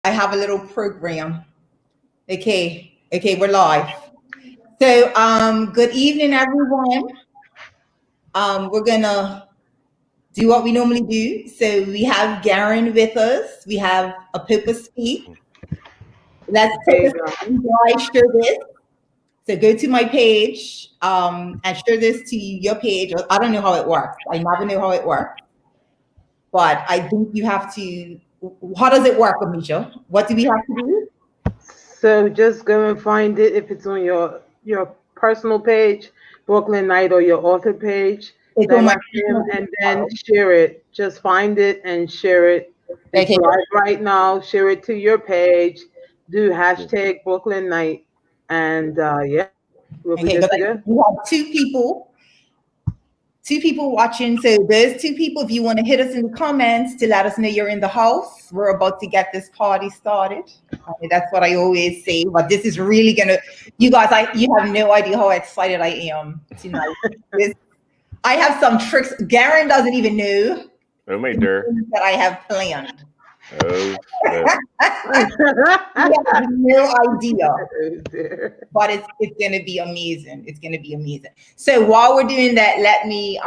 I have a little program. Okay, we're live. So, good evening, everyone. We're gonna do what we normally do. So we have Garen with us. We have a Pippa speak. Let's take a second while I share this. So go to my page and share this to your page. I don't know how it works. I never know how it works. But I think you have to. How does it work, Amisha? What do we have to do? So just go and find it if it's on your personal page, Brooklyn Night, or your author page. It's on my and then share it. Just find it and share it. It's live right now. Share it to your page. Do hashtag Brooklyn Night, and yeah, we'll be good to go. We have two people watching. So there's two people. If you want to hit us in the comments to let us know you're in the house, we're about to get this party started. That's what I always say. But this is really gonna, you guys. You have no idea how excited I am tonight. I have some tricks. Garen doesn't even know that I have planned. Oh, have no idea, but it's gonna be amazing. It's gonna be amazing. So while we're doing that, let me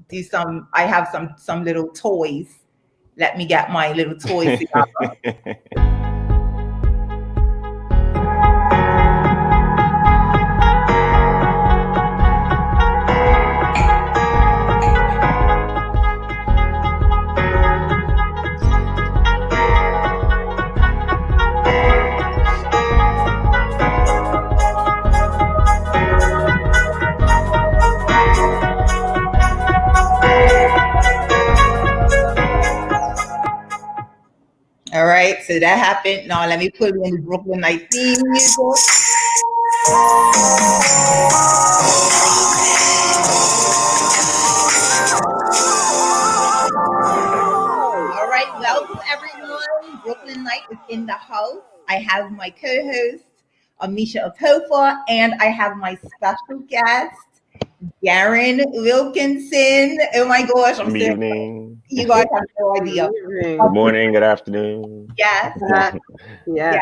do some. I have some little toys. Let me get my little toys together. All right, so that happened. Now let me put in the Brooklyn Night theme music. All right, welcome everyone. Brooklyn Night is in the house. I have my co-host, Amisha Apofa, and I have my special guest, Garen Wilkinson. Oh my gosh, I'm good evening. You guys have no idea. Good morning, good afternoon. Yes. Yeah.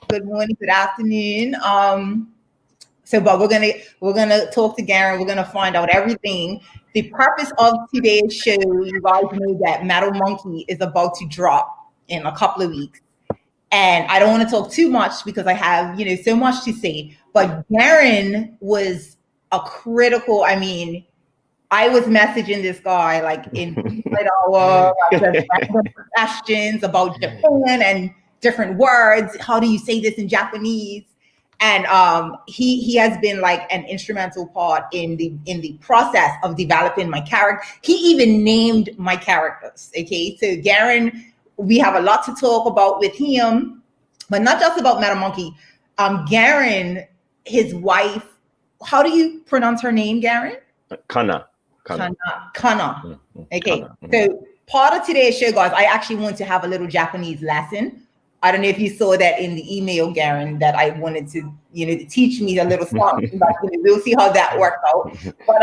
Good morning, good afternoon. But we're gonna talk to Garen. We're gonna find out everything. The purpose of today's show, you guys know that Metal Monkey is about to drop in a couple of weeks. And I don't want to talk too much because I have, so much to say. But Garen was a critical, I was messaging this guy like in questions about Japan and different words. How do you say this in Japanese? And he has been like an instrumental part in the process of developing my character. He even named my characters. Okay, so Garen, we have a lot to talk about with him, but not just about Metal Monkey. Garen, his wife. How do you pronounce her name, Garen? Kana. Okay. So part of today's show, guys, I actually want to have a little Japanese lesson. I don't know if you saw that in the email, Garen, that I wanted to, to teach me a little something. But we'll see how that works out. But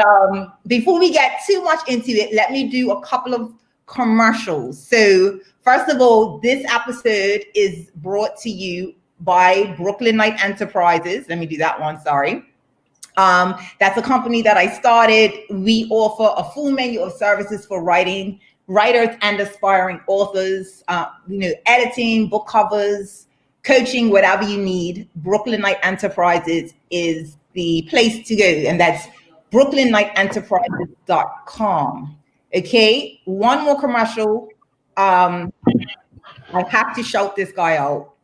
before we get too much into it, let me do a couple of commercials. So first of all, this episode is brought to you by Brooklyn Night Enterprises. Let me do that one. Sorry. That's a company that I started. We offer a full menu of services for writers and aspiring authors, editing, book covers, coaching, whatever you need. Brooklyn Night Enterprises is the place to go. And that's brooklynnightenterprises.com. Okay. One more commercial. I have to shout this guy out.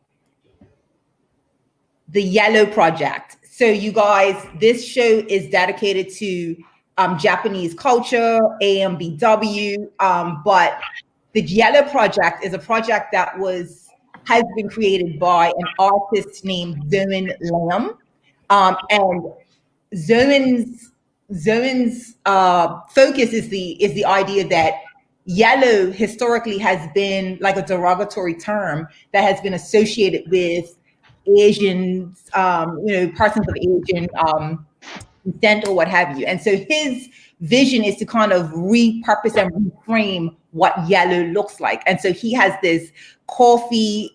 The Yellow Project. So you guys, this show is dedicated to Japanese culture, AMBW, but the Yellow Project is a project that has been created by an artist named Zoen Lam, and Zoen's focus is the idea that yellow historically has been like a derogatory term that has been associated with Asians, persons of Asian consent or what have you. And so his vision is to kind of repurpose and reframe what yellow looks like. And so he has this coffee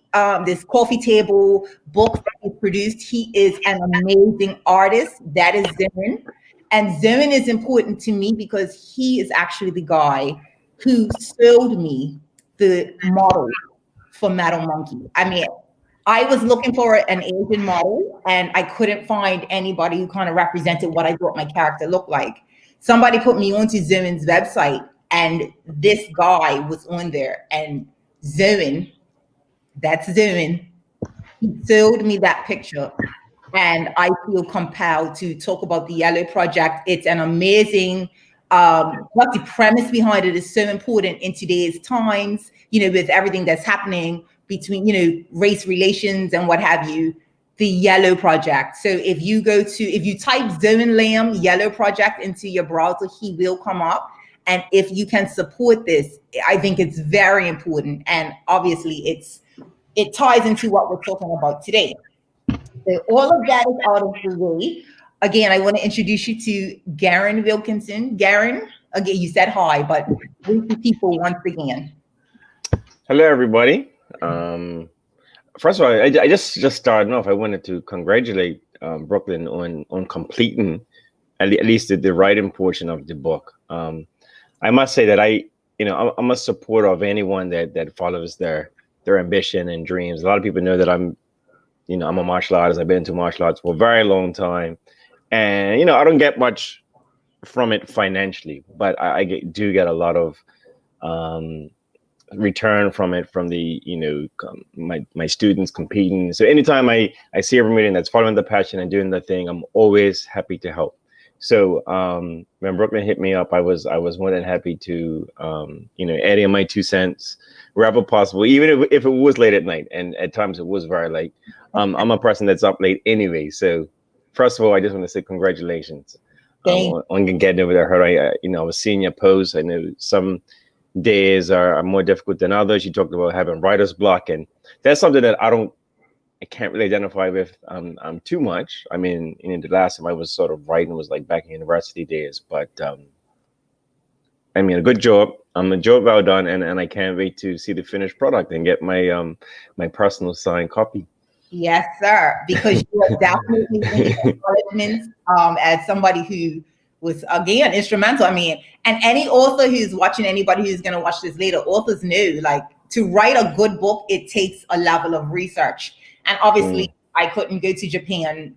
table book that he produced. He is an amazing artist. That is Garen. And Garen is important to me because he is actually the guy who sold me the model for Metal Monkey. I mean, I was looking for an Asian model and I couldn't find anybody who kind of represented what I thought my character looked like. Somebody put me onto Zoen's website and this guy was on there, and Zoen, that's Zoen, he sold me that picture. And I feel compelled to talk about the Yellow Project. It's an amazing, what the premise behind it is so important in today's times, with everything that's happening between, race relations and what have you, the Yellow Project. So if you type Zoen Lamb Yellow Project into your browser, he will come up. And if you can support this, I think it's very important. And obviously it ties into what we're talking about today. So all of that is out of the way. Again, I want to introduce you to Garen Wilkinson. Garen, again, you said hi, but greet the people once again. Hello, everybody. First of all, I just starting off. I wanted to congratulate Brooklyn on completing at least the writing portion of the book. I must say that I'm a supporter of anyone that follows their ambition and dreams. A lot of people know that I'm a martial artist. I've been into martial arts for a very long time, and I don't get much from it financially, but I do get a lot of return from it, from the my students competing. So anytime I see every meeting that's following the passion and doing the thing, I'm always happy to help. So when Brooklyn hit me up, I was more than happy to add in my 2 cents wherever possible, even if it was late at night, and at times it was very late. I'm a person that's up late anyway. So first of all, I just want to say congratulations on getting over that hurdle. I was seeing your posts. I know some days are more difficult than others. You talked about having writer's block, and that's something that I can't really identify with too much. I mean, the last time I was sort of writing was like back in university days, but I mean, a good job. A job well done, and I can't wait to see the finished product and get my my personal signed copy. Yes, sir. Because you are definitely in acknowledgements as somebody who was, again, instrumental. I mean, and any author who's watching, anybody who's going to watch this later, authors know, like, to write a good book, it takes a level of research. And obviously, I couldn't go to Japan,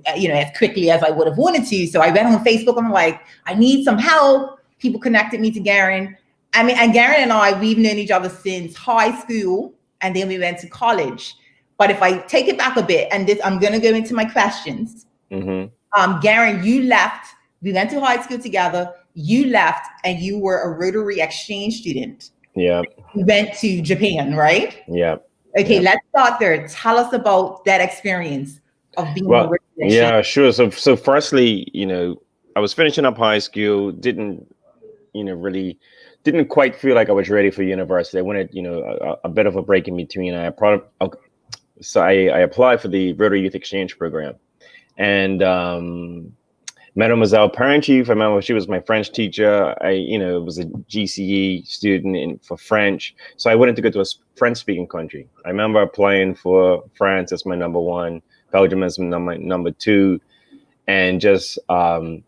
as quickly as I would have wanted to. So I went on Facebook. I'm like, I need some help. People connected me to Garen. I mean, and Garen and I, we've known each other since high school, and then we went to college. But if I take it back a bit, and this, I'm going to go into my questions. Garen, you left. We went to high school together. You left, and you were a Rotary exchange student. Yeah. You went to Japan, right? Yeah. Okay, let's start there. Tell us about that experience of being a Rotary exchange. Yeah, sure. So firstly, I was finishing up high school. Didn't quite feel like I was ready for university. I wanted, a bit of a break in between. So I applied for the Rotary Youth Exchange Program, and Mademoiselle Parent-Chief, I remember she was my French teacher. I was a GCE student for French, so I wanted to go to a French-speaking country. I remember applying for France as my number one, Belgium as my number two, and just I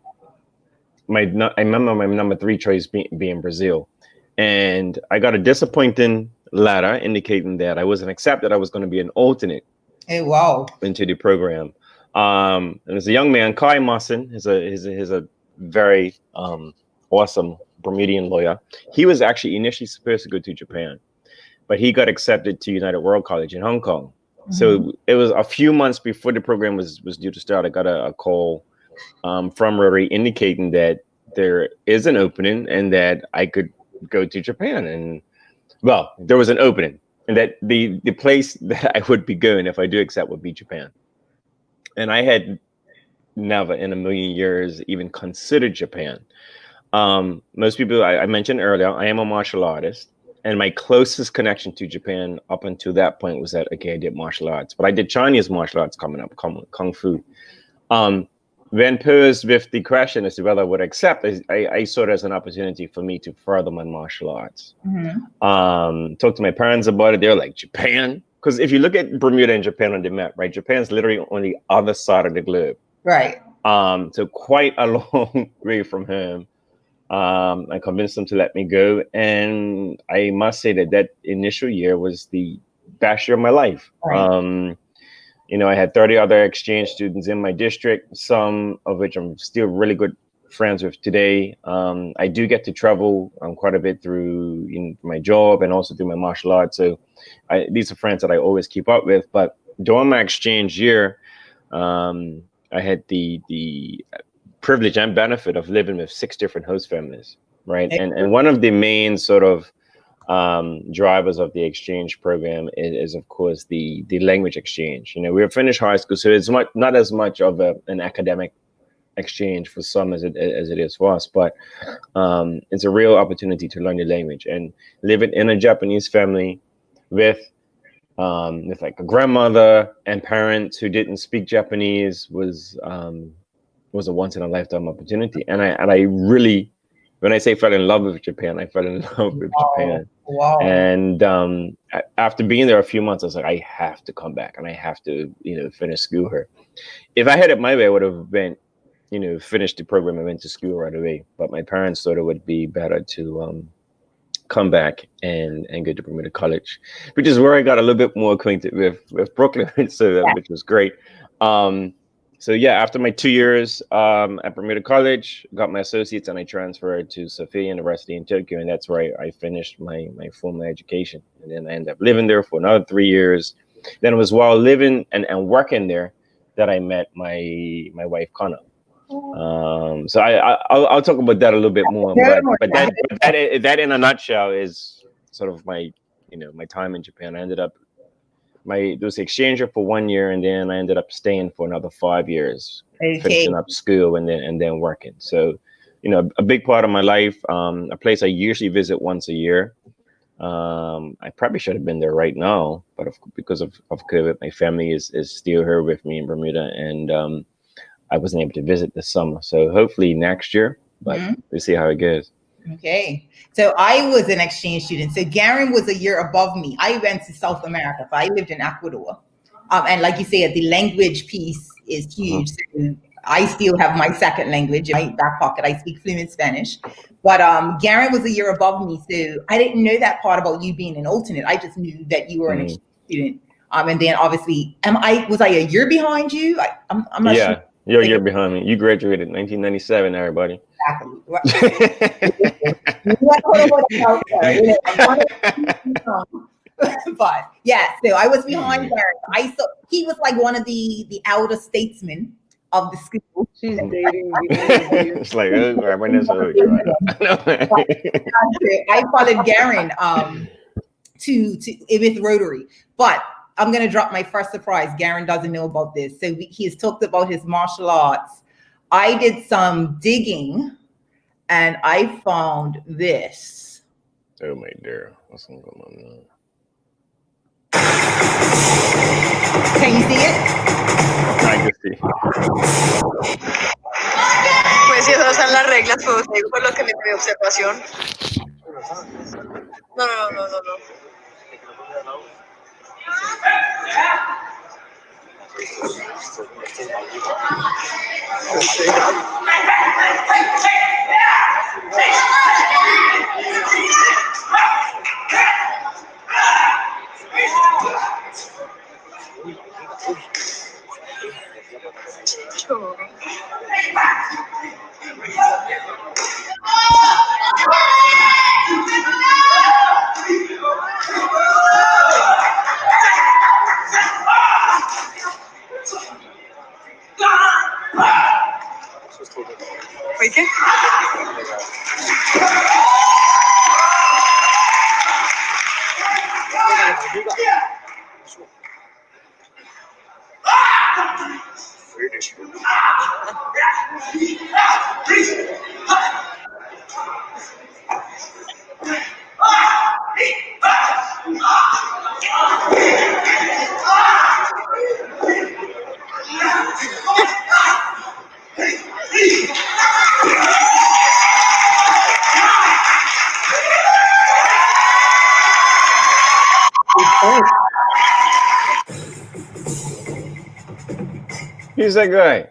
remember my number three choice being Brazil, and I got a disappointing letter indicating that I wasn't accepted. I was going to be an alternate. Hey, wow! Into the program. And there's a young man, Kai Musson, he's a very awesome Bermudian lawyer. He was actually initially supposed to go to Japan, but he got accepted to United World College in Hong Kong. So it was a few months before the program was due to start. I got a call from Rotary indicating that there is an opening and that I could go to Japan. And well, there was an opening, and that the place that I would be going if I do accept would be Japan. And I had never in a million years even considered Japan. Most people, I mentioned earlier, I am a martial artist. And my closest connection to Japan up until that point was that, okay, I did martial arts. But I did Chinese martial arts coming up, Kung Fu. when posed with the question as to whether I would accept, I saw it as an opportunity for me to further my martial arts. Talk to my parents about it. They're like, Japan? Because if you look at Bermuda and Japan on the map, right, Japan's literally on the other side of the globe. Right. So quite a long way from home. I convinced them to let me go. And I must say that initial year was the best year of my life. Right. I had 30 other exchange students in my district, some of which I'm still really good friends with today. I do get to travel quite a bit through my job and also through my martial arts. So these are friends that I always keep up with. But during my exchange year, I had the privilege and benefit of living with 6 different host families, right? And one of the main sort of drivers of the exchange program is of course the language exchange. We were finished high school, so it's not as much of an academic exchange for some as it is for us, but it's a real opportunity to learn the language. And living in a Japanese family with like a grandmother and parents who didn't speak Japanese was a once in a lifetime opportunity. And I really, when I say fell in love with Japan, I fell in love with Japan. Wow. And after being there a few months, I was like, I have to come back and I have to, finish school here. If I had it my way, I would have been, finished the program and went to school right away. But my parents thought it would be better to come back and go to Bermuda College, which is where I got a little bit more acquainted with Brooklyn, so which was great. So yeah, after my 2 years at Bermuda College, got my associates, and I transferred to Sophia University in Tokyo, and that's where I finished my formal education. And then I ended up living there for another 3 years. Then it was while living and working there that I met my wife Connor. So I'll talk about that a little bit more, but that in a nutshell is sort of my my time in Japan. I ended up there was an exchange for 1 year, and then I ended up staying for another 5 years, finishing up school and then working. So, a big part of my life, a place I usually visit once a year. I probably should have been there right now, but because of COVID, my family is still here with me in Bermuda, and I wasn't able to visit this summer. So hopefully next year, but we'll see how it goes. Okay. So I was an exchange student. So Garen was a year above me. I went to South America. So I lived in Ecuador. And like you said, the language piece is huge. So I still have my second language in my back pocket. I speak fluent Spanish. But Garen was a year above me. So I didn't know that part about you being an alternate. I just knew that you were an exchange student. And then obviously, was I a year behind you? I'm not sure. Yeah, you're a year behind me. You graduated in 1997, everybody. Exactly. But yeah, so I was behind Garen. He was like one of the elder statesmen of the school. She's dating. It's like, when is I followed Garen to with Rotary, but I'm gonna drop my first surprise. Garen doesn't know about this, so he has talked about his martial arts. I did some digging, and I found this. Oh my dear, what's going on now? Can you see it? I can see. Pues si esas son las reglas, pues digo por lo que me dio observación. No. ¿Qué? He's that guy.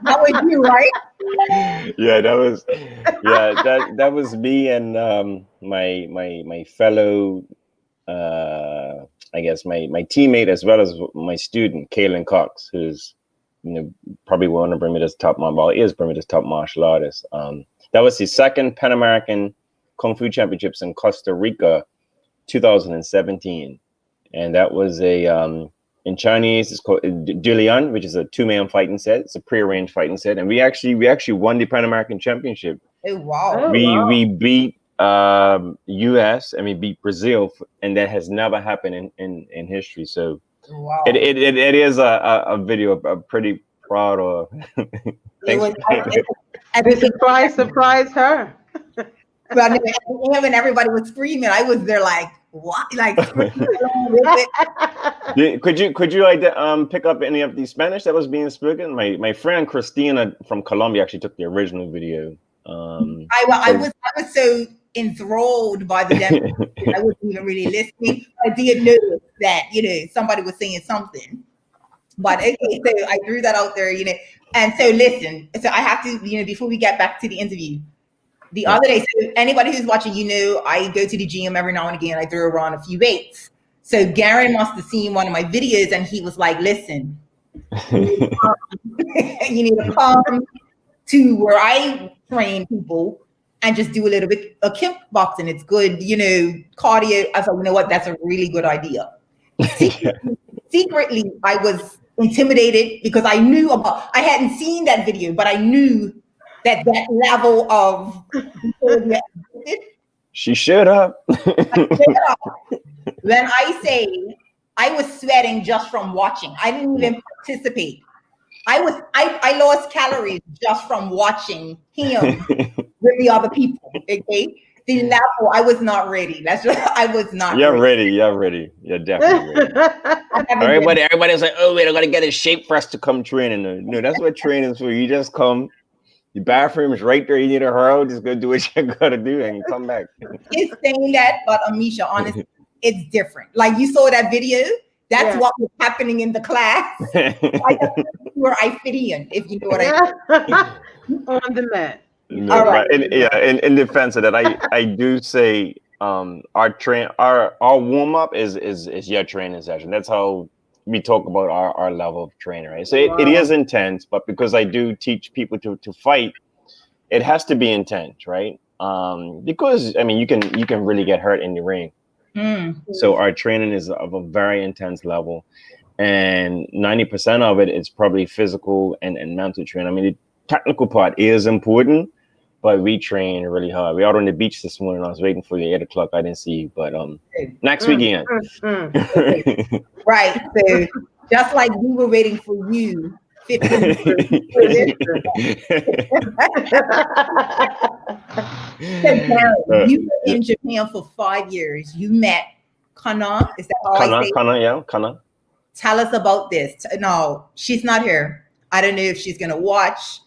That was you, right? Yeah, that was me and my fellow I guess my teammate as well as my student, Kaylin Cox, who's probably want to bring me this top martial artist. That was his second Pan American Kung Fu Championships in Costa Rica, 2017, and that was a in Chinese it's called Dilian, which is a 2-man fighting set. It's a pre-arranged fighting set, and we actually won the Pan American Championship. Oh wow! We beat US and we beat Brazil, and that has never happened in history. So wow. It is a video I'm pretty proud of. Surprise her. But when everybody was screaming, I was there like, what? Like, could you pick up any of the Spanish that was being spoken? My friend Christina from Colombia actually took the original video. I was so enthralled by the demo. I wasn't even really listening. I did notice that somebody was saying something. But okay, so I threw that out there, And so listen, so I have to, before we get back to the interview, the other day, so anybody who's watching, I go to the gym every now and again. I throw around a few weights. So Garen must have seen one of my videos, and he was like, "Listen, you need to come to where I train people and just do a little bit of kickboxing. It's good, cardio." I was like, "You know what? That's a really good idea." Secretly, I was intimidated because I hadn't seen that video, but I knew that level of she showed up. When I say I was sweating just from watching, I didn't even participate. I lost calories just from watching him with the other people. Okay, the level I was not ready. I was not. You're ready. You're ready. You're definitely ready. Everybody's like, "Oh, we're gonna get in shape for us to come training." No, that's what training is for. You just come. The bathroom is right there. You need a hurl. Just go do what you gotta do and come back. It's saying that, but Amisha, honestly, it's different. Like you saw that video. That's what was happening in the class. Where I fit in, if you know what I mean. On the mat. No, all right. In defense of that, I do say our warm up is your training session. That's how we talk about our level of training, right? So it is intense, but because I do teach people to fight, it has to be intense, right? Because I mean you can really get hurt in the ring. So our training is of a very intense level, and 90% of it is probably physical and mental training. I mean, the technical part is important, but we train really hard. We out on the beach this morning. I was waiting for you at 8:00. I didn't see you, but next weekend. Right. So just like we were waiting for you 15 years. So Garen, you were in Japan for 5 years. You met Kana. Is that how I say it? Kana. Tell us about this. No, she's not here. I don't know if she's gonna watch,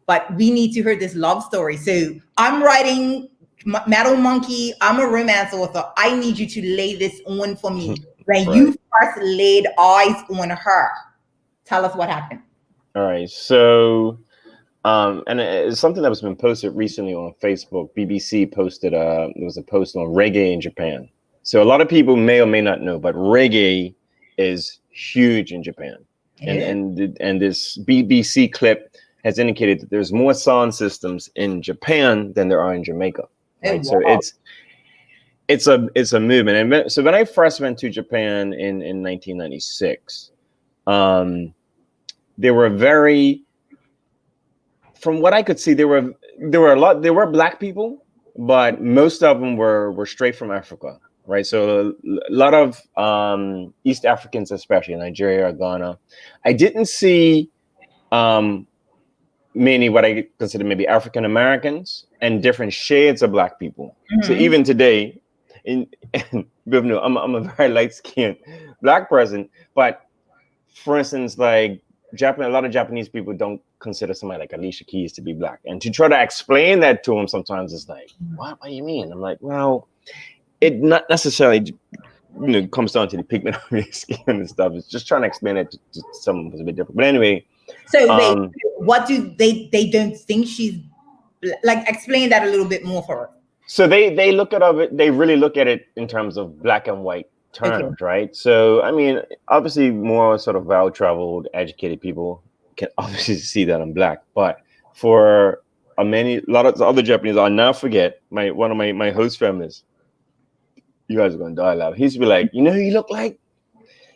but we need to hear this love story. So I'm writing Metal Monkey. I'm a romance author. I need you to lay this on for me. When you first laid eyes on her, tell us what happened. All right. So, and it's something that was been posted recently on Facebook. BBC posted, there was a post on reggae in Japan. So a lot of people may or may not know, but reggae is huge in Japan. And this BBC clip has indicated that there's more sound systems in Japan than there are in Jamaica. Right? So it's a movement. And so when I first went to Japan in 1996, there were from what I could see, there were black people, but most of them were straight from Africa. Right, so a lot of East Africans, especially Nigeria, Ghana. I didn't see many what I consider maybe African Americans and different shades of black people. So even today, I'm a very light-skinned black person, but for instance, like a lot of Japanese people don't consider somebody like Alicia Keys to be black, and to try to explain that to them sometimes is like, what do you mean? I'm like, well. It not necessarily comes down to the pigment of your skin and stuff. It's just trying to explain it to someone who's a bit different. But anyway, so what do they don't think she's like? Explain that a little bit more for us. So they look at it. They really look at it in terms of black and white terms, Okay. right? So I mean, obviously, more sort of well-traveled, educated people can obviously see that I'm black. But for a lot of other Japanese, I'll never forget one of my host families. You guys are gonna die loud. He used to be like, who you look like?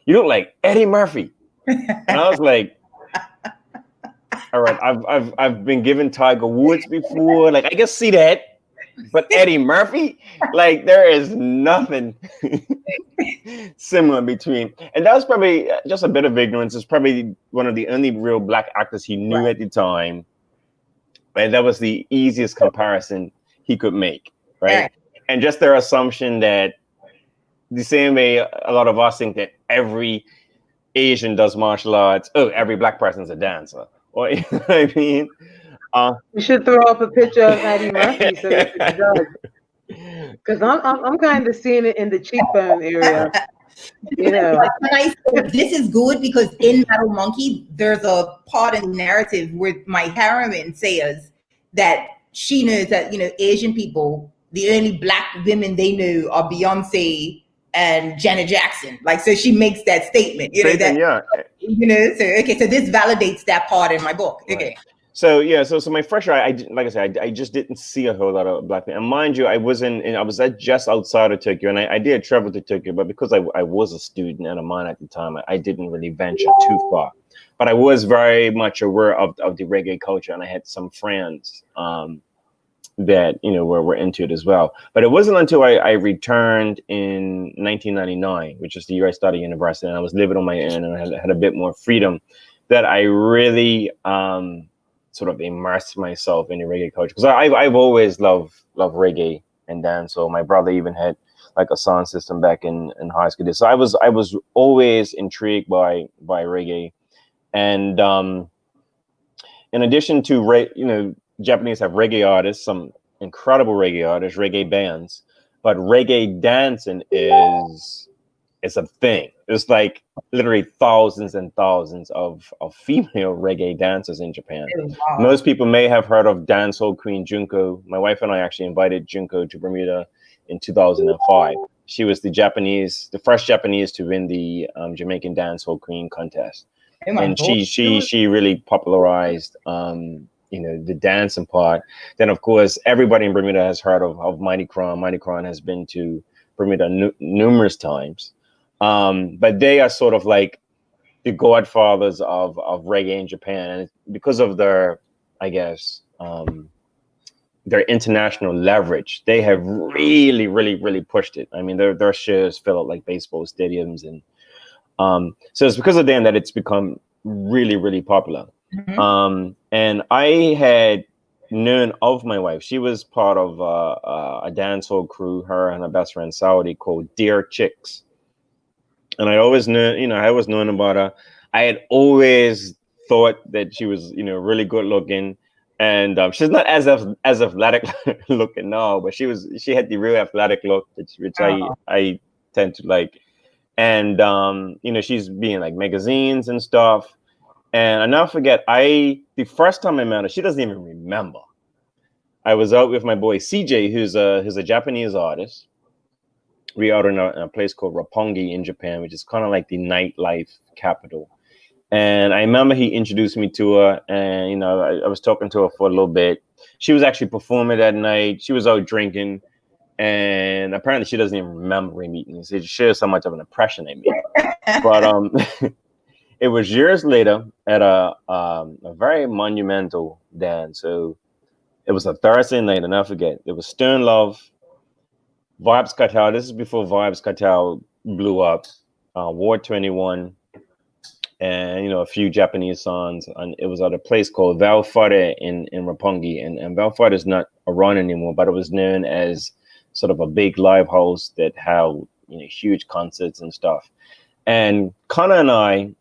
You look like Eddie Murphy. And I was like, all right, I've been given Tiger Woods before. Like, I can see that. But Eddie Murphy, like, there is nothing similar between. And that was probably just a bit of ignorance. It's probably one of the only real black actors he knew at the time. And that was the easiest comparison he could make, right? And just their assumption that the same way a lot of us think that every Asian does martial arts, every black person's a dancer. Or, you know what I mean? You should throw up a picture of Eddie Murphy so that it does. Because I'm kind of seeing it in the cheekbone area. This is good because in Battle Monkey, there's a part in the narrative where my heroine says that she knows that Asian people, the only black women they know are Beyonce and Janet Jackson. Like, so she makes that statement. So this validates that part in my book. Right. Okay. So my first year, like I said, I just didn't see a whole lot of black people. And mind you, I was just outside of Tokyo, and I did travel to Tokyo, but because I was a student and a minor at the time, I didn't really venture too far. But I was very much aware of the reggae culture, and I had some friends that were into it as well. But it wasn't until I returned in 1999, which is the year I started university, and I was living on my own, and I had a bit more freedom, that I really sort of immersed myself in the reggae culture, because I've always loved reggae and dance. So my brother even had like a sound system back in high school. So I was always intrigued by reggae, and in addition to Japanese have reggae artists, some incredible reggae artists, reggae bands, but reggae dancing is a thing. There's like literally thousands and thousands of female reggae dancers in Japan. Wow. Most people may have heard of dancehall queen Junko. My wife and I actually invited Junko to Bermuda in 2005. She was the first Japanese to win the Jamaican dancehall queen contest. And she really popularized the dancing part. Then of course everybody in Bermuda has heard of Mighty Kron. Mighty Kron has been to Bermuda numerous times. But they are sort of like the godfathers of reggae in Japan, and because of their, I guess, their international leverage, they have really, really, really pushed it. I mean, their shows fill out like baseball stadiums, and so it's because of them that it's become really, really popular. Mm-hmm. And I had known of my wife. She was part of a dancehall crew, her and her best friend Saudi, called Dear Chicks. And I always knew, I always known about her. I had always thought that she was, really good looking, and she's not as athletic looking now, but she had the real athletic look, which I tend to like. And she's being like magazines and stuff. And I never forget, the first time I met her, she doesn't even remember. I was out with my boy CJ, who's a Japanese artist. We out in a place called Roppongi in Japan, which is kind of like the nightlife capital. And I remember he introduced me to her, and I was talking to her for a little bit. She was actually performing that night. She was out drinking, and apparently she doesn't even remember me meeting me. So it shows how much of an impression I made. But it was years later at a very monumental dance. So it was a Thursday night, and I forget. It was Stern Love, Vibes Cartel. This is before Vibes Cartel blew up. War 21, and a few Japanese songs. And it was at a place called Valfare in Roppongi, and Valfare is not around anymore, but it was known as sort of a big live house that held huge concerts and stuff. And Connor and I,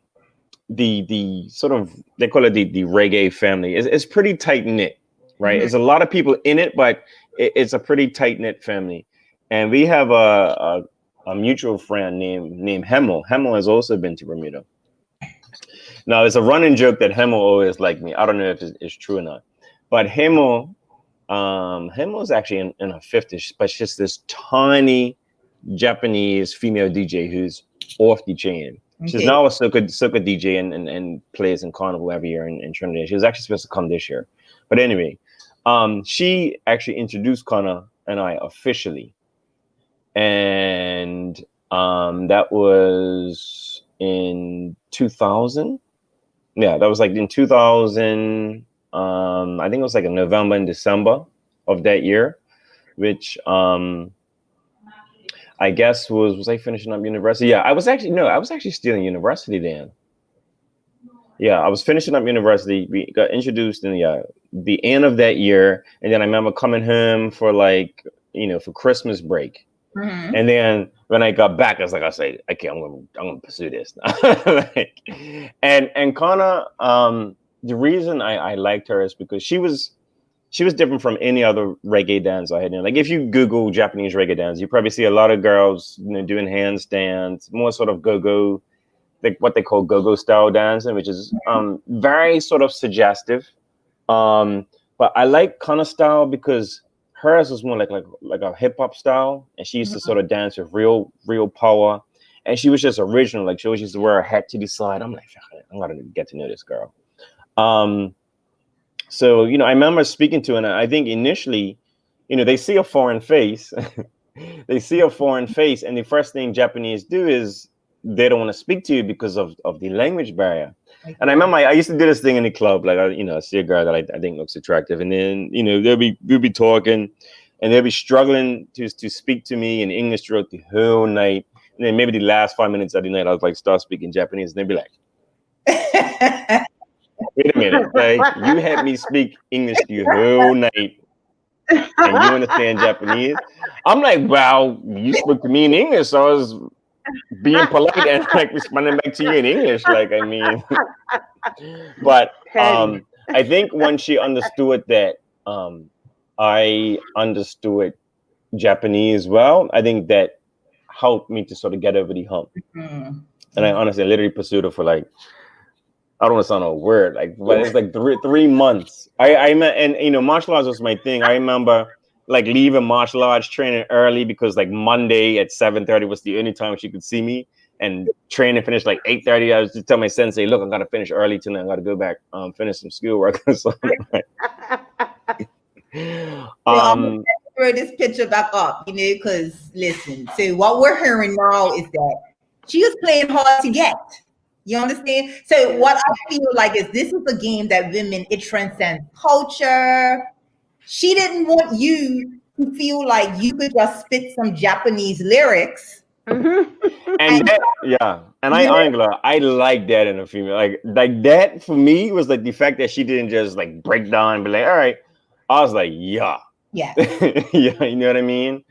the sort of, they call it the reggae family. It's pretty tight knit, right? Mm-hmm. There's a lot of people in it, but it's a pretty tight knit family. And we have a a mutual friend named Hemo. Hemo has also been to Bermuda. Now, it's a running joke that Hemo always liked me. I don't know if it's true or not. But Hemo is actually in her 50s, but she's this tiny Japanese female DJ who's off the chain. Okay. She's now a soca DJ and plays in Carnival every year in Trinidad. She was actually supposed to come this year. But anyway, she actually introduced Connor and I officially. And that was in 2000. Yeah, that was like in 2000. I think it was like in November and December of that year, which I guess was I finishing up university? Yeah, I was actually still in university then. Yeah, I was finishing up university. We got introduced in the end of that year, and then I remember coming home for for Christmas break. Mm-hmm. And then when I got back, I was like, okay, I'm gonna pursue this. and Connor, the reason I liked her is because she was different from any other reggae dance I had. Like if you Google Japanese reggae dance, you probably see a lot of girls doing handstands, more sort of go-go, like what they call go-go style dancing, which is very sort of suggestive. But I like Connor style because hers was more like a hip hop style, and she used to sort of dance with real power, and she was just original. Like she always used to wear her hat to the side. I'm like, I'm gonna get to know this girl. So I remember speaking to her, and I think initially, they see a foreign face, and the first thing Japanese do is they don't want to speak to you because of the language barrier. Okay. And I remember I used to do this thing in the club, like I see a girl that I think looks attractive, and then we'll be talking, and they'll be struggling to speak to me in English throughout the whole night, and then maybe the last 5 minutes of the night I was like start speaking Japanese, and they'd be like, "Wait a minute, okay? You had me speak English the whole night, and you understand Japanese?" I'm like, "Well, you spoke to me in English, so I was being polite and like responding back to you in English." Like, I mean, but I think when she understood that I understood Japanese well, I think that helped me to sort of get over the hump. Mm-hmm. And I honestly literally pursued her for like, I don't want to sound a word, like, but it's like 3 months. I met, and martial arts was my thing. I remember like leaving martial arts training early because like Monday at 7:30 was the only time she could see me, and training finished like 8:30. I was just tell my sensei, "Look, I gotta finish early tonight. I gotta go back, finish some schoolwork." So, I'm throw this picture back up, because listen. So what we're hearing now is that she was playing hard to get. You understand? So what I feel like is this is a game that women, it transcends culture. She didn't want you to feel like you could just spit some Japanese lyrics. Mm-hmm. And I like that in a female. Like that for me was like the fact that she didn't just like break down and be like, "All right." I was like, yeah. Yeah. Yeah, you know what I mean?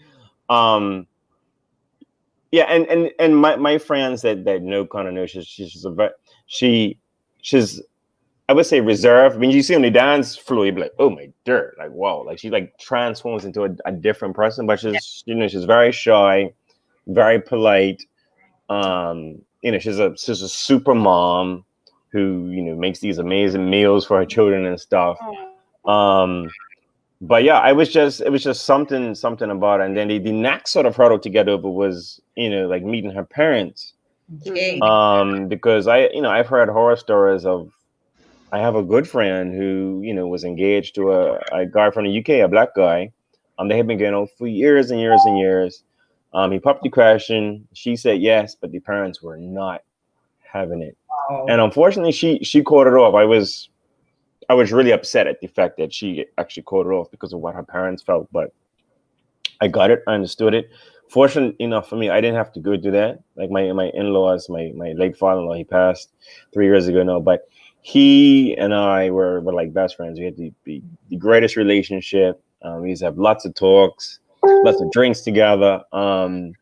Yeah, and my friends that know Connor know she's I would say reserved. When you see on the dance floor, you'd be like, "Oh my dirt!" Like, wow, like she like transforms into a different person. But she's she's very shy, very polite. She's a super mom who makes these amazing meals for her children and stuff. But yeah, it was just something about it. And then the next sort of hurdle to get over was like meeting her parents. Okay. Because I've heard horror stories of. I have a good friend who, was engaged to a guy from the UK, a black guy. They had been going on for years and years and years. He popped the question. She said yes, but the parents were not having it. Oh. And unfortunately, she called it off. I was really upset at the fact that she actually called it off because of what her parents felt. But I got it. I understood it. Fortunate enough for me, I didn't have to go through that. Like my in-laws, my late father-in-law, he passed 3 years ago now, but he and I were like best friends. We had the greatest relationship. We used to have lots of talks, lots of drinks together. And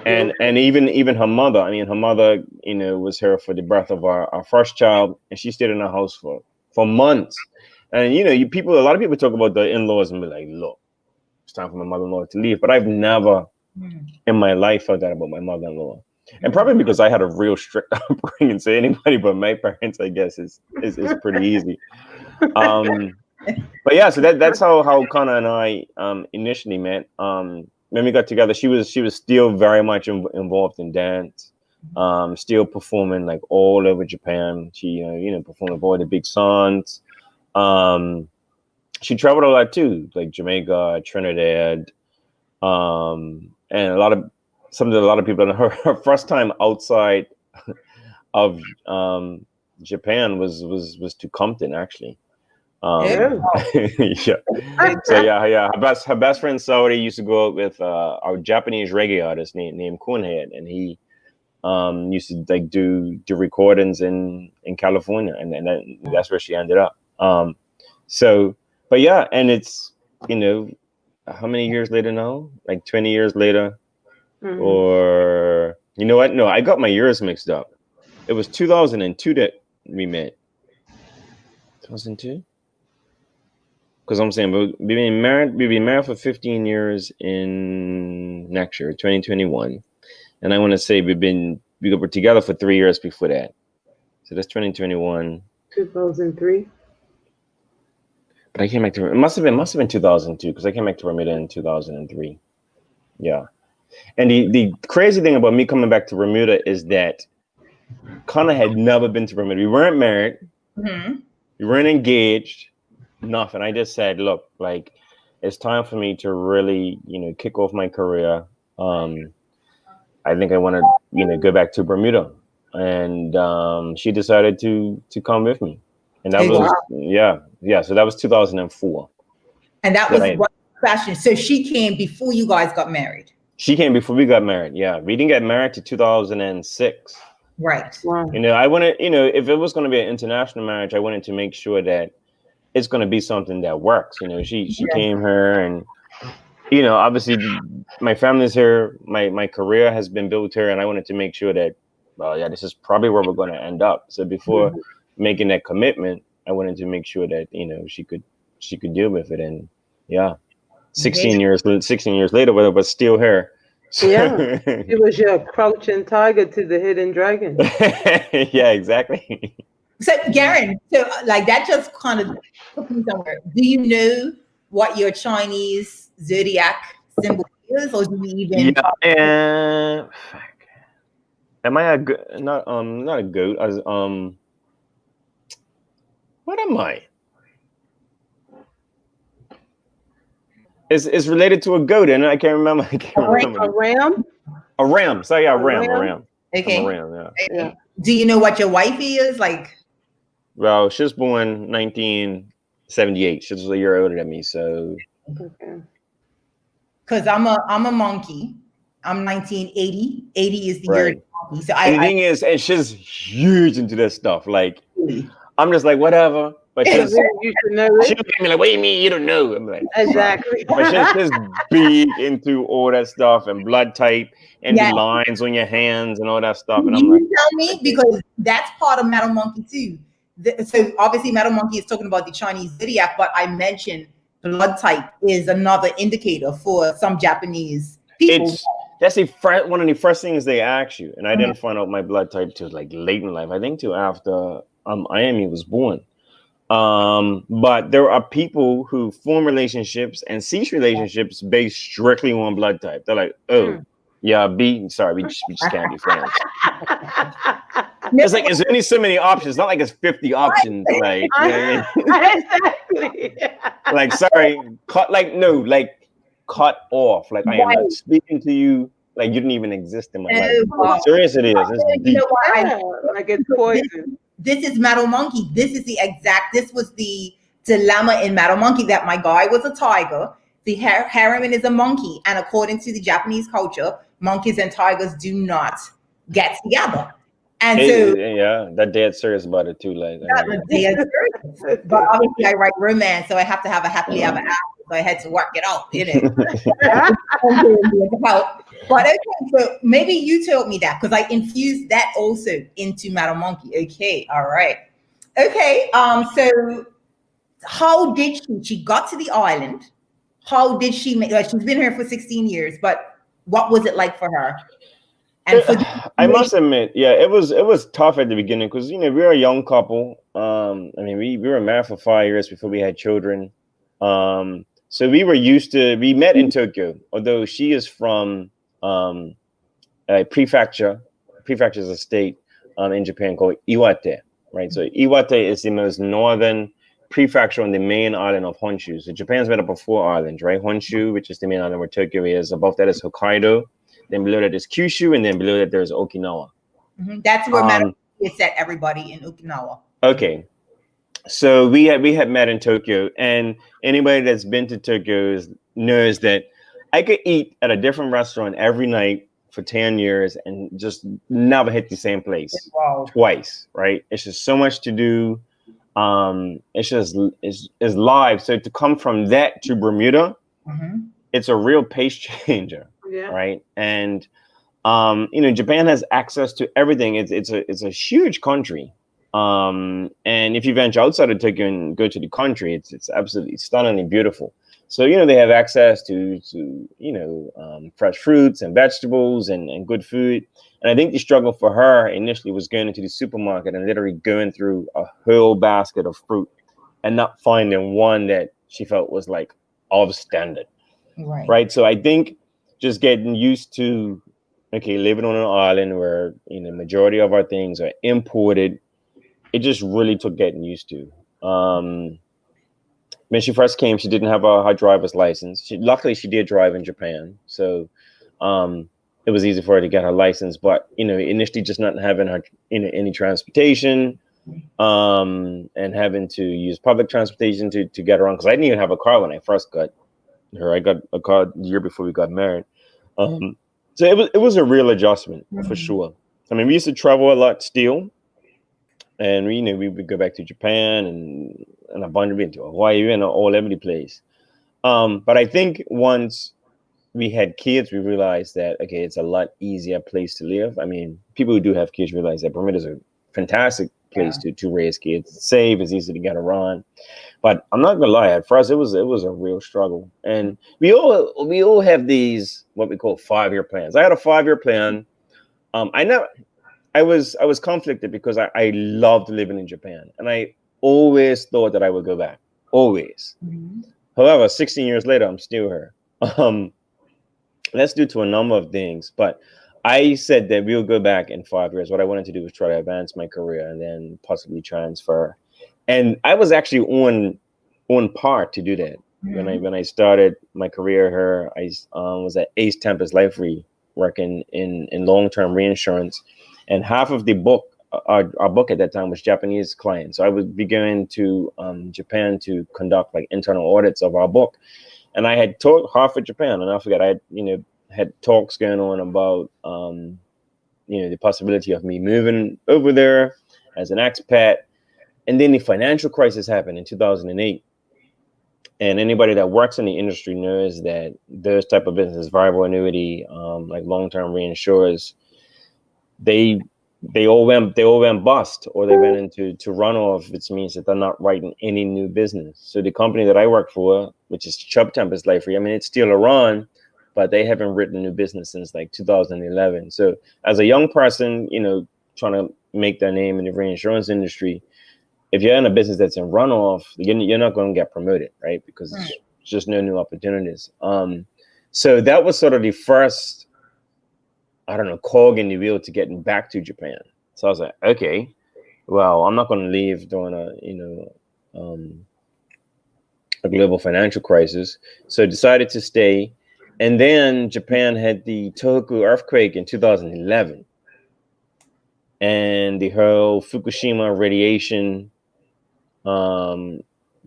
even her mother. I mean, her mother, was here for the birth of our first child, and she stayed in our house for months. And a lot of people talk about the in-laws and be like, "Look, it's time for my mother-in-law to leave." But I've never in my life felt that about my mother-in-law. And probably because I had a real strict upbringing, so anybody but my parents, I guess, is pretty easy. But yeah, so that's how Connor and I initially met. When we got together, she was still very much involved in dance, still performing like all over Japan. She performed with all the big songs. She traveled a lot too, like Jamaica, Trinidad, and a lot of people. And her first time outside of Japan was to Compton, actually. Yeah. So yeah. Her best friend Saudi used to go out with our Japanese reggae artist named Coonhead, and he used to like do recordings in California, and that's where she ended up. But yeah, and it's how many years later now? Like 20 years later, or you know what? No, I got my years mixed up. It was 2002 that we met. 2002. Because I'm saying we've been married for 15 years in next year, 2021, and I want to say we were together for 3 years before that. So that's 2021. 2003. But I came back to it must have been 2002 because I came back to Bermuda in 2003. Yeah, and the crazy thing about me coming back to Bermuda is that Connor had never been to Bermuda. We weren't married. We weren't engaged. Nothing. I just said, look, like it's time for me to really, kick off my career. I think I want to, go back to Bermuda, and she decided to come with me, and that was yeah. So that was 2004, and that was what fashion. So she came before you guys got married. She came before we got married. Yeah, we didn't get married to 2006. Right. Wow. I wanted, if it was going to be an international marriage, I wanted to make sure that it's going to be something that works. She came here, and obviously my family's here, my career has been built here, and I wanted to make sure that this is probably where we're going to end up. So before making that commitment, I wanted to make sure that she could deal with it. And 16 years later, but still here. Yeah, it was your crouching tiger to the hidden dragon. Yeah, exactly. So Garen, like that just kind of took me somewhere. Do you know what your Chinese zodiac symbol is, or do you even? Yeah, am I not a goat? What am I? It's related to a goat, and I can't remember. A ram. A ram. So yeah, a ram. Okay. I'm a ram. Yeah. Do you know what your wifey is like? Well, she was born 1978. She's a year older than me, so. Okay. Because I'm a monkey. I'm 1980. 80 is the year of the monkey. So the thing is, and she's huge into this stuff. Like, I'm just like whatever. But you should know it. She'll be like, "What do you mean you don't know?" I'm like, exactly. But she's big into all that stuff and blood type and the lines on your hands and all that stuff. And I'm like, tell me, because that's part of Metal Monkey too. So obviously Metal Monkey is talking about the Chinese zodiac, but I mentioned blood type is another indicator for some Japanese people. That's one of the first things they ask you. And I didn't find out my blood type till like late in life. I think till after Iami was born. But there are people who form relationships and cease relationships based strictly on blood type. They're like, yeah, B, sorry, we just can't be friends. It's like, is there only so many options? Not like it's 50 options. Like, exactly. Like, sorry, cut cut off. Like, I am not speaking to you. Like, you didn't even exist in my life. How serious it is. It's deep. Like it's poison. This is Metal Monkey. This was the dilemma in Metal Monkey, that my guy was a tiger. The heroine is a monkey. And according to the Japanese culture, monkeys and tigers do not get together. And that dead serious about it too. Like, but obviously I write romance, so I have to have a happily ever after. So I had to work it out, But okay, so maybe you told me that because I infused that also into Metal Monkey. Okay, all right. Okay, so how did she got to the island? How did she make, she's been here for 16 years, but What was it like for her? And for I must admit, yeah, it was tough at the beginning because we were a young couple. I mean, we were married for 5 years before we had children. So we met in Tokyo, although she is from a prefecture is a state in Japan called Iwate, right? So Iwate is the most northern prefecture on the main island of Honshu. So Japan's made up of 4 islands, right? Honshu, which is the main island where Tokyo is. Above that is Hokkaido. Then below that is Kyushu, and then below that there's Okinawa. That's where Madam set everybody in Okinawa. Okay. So we had met in Tokyo, and anybody that's been to Tokyo knows that I could eat at a different restaurant every night for 10 years and just never hit the same place twice, right? It's just so much to do. It's live. So to come from that to Bermuda, it's a real pace changer, right? And Japan has access to everything. It's a huge country. And if you venture outside of Tokyo and go to the country, it's absolutely stunningly beautiful. So, they have access to fresh fruits and vegetables and good food. And I think the struggle for her initially was going into the supermarket and literally going through a whole basket of fruit and not finding one that she felt was like of standard. Right. So I think just getting used to, living on an island where, majority of our things are imported, it just really took getting used to. When she first came, she didn't have her driver's license. Luckily, she did drive in Japan. So it was easy for her to get her license. But, initially just not having her any transportation and having to use public transportation to get around. Because I didn't even have a car when I first got her. I got a car the year before we got married. So it was a real adjustment for sure. I mean, we used to travel a lot still. And we would go back to Japan and a bunch of it to Hawaii and all over the place. But I think once we had kids, we realized that it's a lot easier place to live. I mean, people who do have kids realize that Bermuda is a fantastic place to raise kids. It's safe, it's easy to get around. But I'm not gonna lie, at first it was a real struggle. And we all have these what we call 5-year plans. I had a 5-year plan. I was conflicted because I loved living in Japan, and I always thought that I would go back. Always. However, 16 years later, I'm still here. That's due to a number of things, but I said that we'll go back in 5 years. What I wanted to do was try to advance my career and then possibly transfer. And I was actually on par to do that. When I started my career here, I was at Ace Tempest Life Re, working in long-term reinsurance. And half of the book, our book at that time, was Japanese clients. So I would be going to Japan to conduct like internal audits of our book. And I had taught half of Japan, and I forgot I had talks going on about the possibility of me moving over there as an expat. And then the financial crisis happened in 2008. And anybody that works in the industry knows that those type of businesses, variable annuity, like long-term reinsurers, they all went bust, or they went into runoff, which means that they're not writing any new business. So the company that I work for, which is Chubb Tempest Life Re, I mean, it's still around, but they haven't written new business since like 2011. So as a young person, trying to make their name in the reinsurance industry, if you're in a business that's in runoff, you're not going to get promoted, right? Because it's just no new opportunities. So that was sort of the first, cog in the wheel to getting back to Japan. So I was like, okay, well, I'm not going to leave during a global financial crisis. So I decided to stay. And then Japan had the Tohoku earthquake in 2011. And the whole Fukushima radiation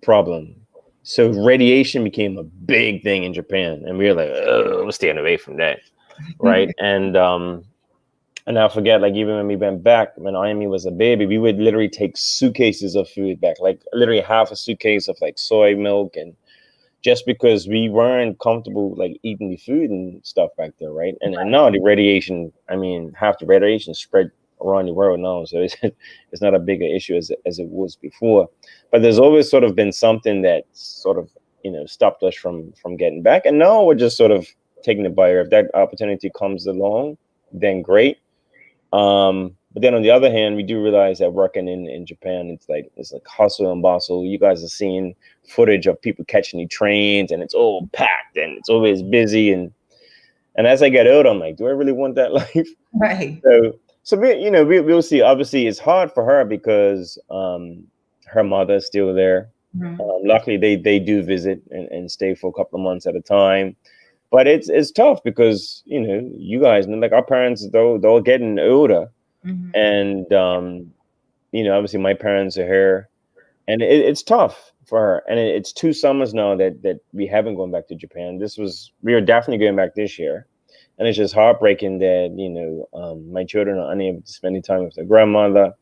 problem. So radiation became a big thing in Japan. And we were like, oh, I'm staying away from that. Right. And I forget, like, even when we went back, when Ayami was a baby, we would literally take suitcases of food back, like literally half a suitcase of like soy milk, and just because we weren't comfortable like eating the food and stuff back there, right? And now the radiation, I mean, half the radiation spread around the world now, so it's not a bigger issue as it was before. But there's always sort of been something that sort of stopped us from getting back, and now we're just sort of taking it by ear. If that opportunity comes along, then great. But then on the other hand, we do realize that working in Japan, it's like hustle and bustle. You guys are seeing footage of people catching the trains, and it's all packed and it's always busy. And as I get older, I'm like, do I really want that life? Right. So we'll see. Obviously, it's hard for her because her mother's still there. Mm-hmm. Luckily, they do visit and stay for a couple of months at a time. But it's tough because you guys know, like our parents, they're getting older, Mm-hmm. and obviously my parents are here, and it's tough for her. And it's 2 summers now that we haven't gone back to Japan. We are definitely going back this year, and it's just heartbreaking that my children are unable to spend any time with their grandmother.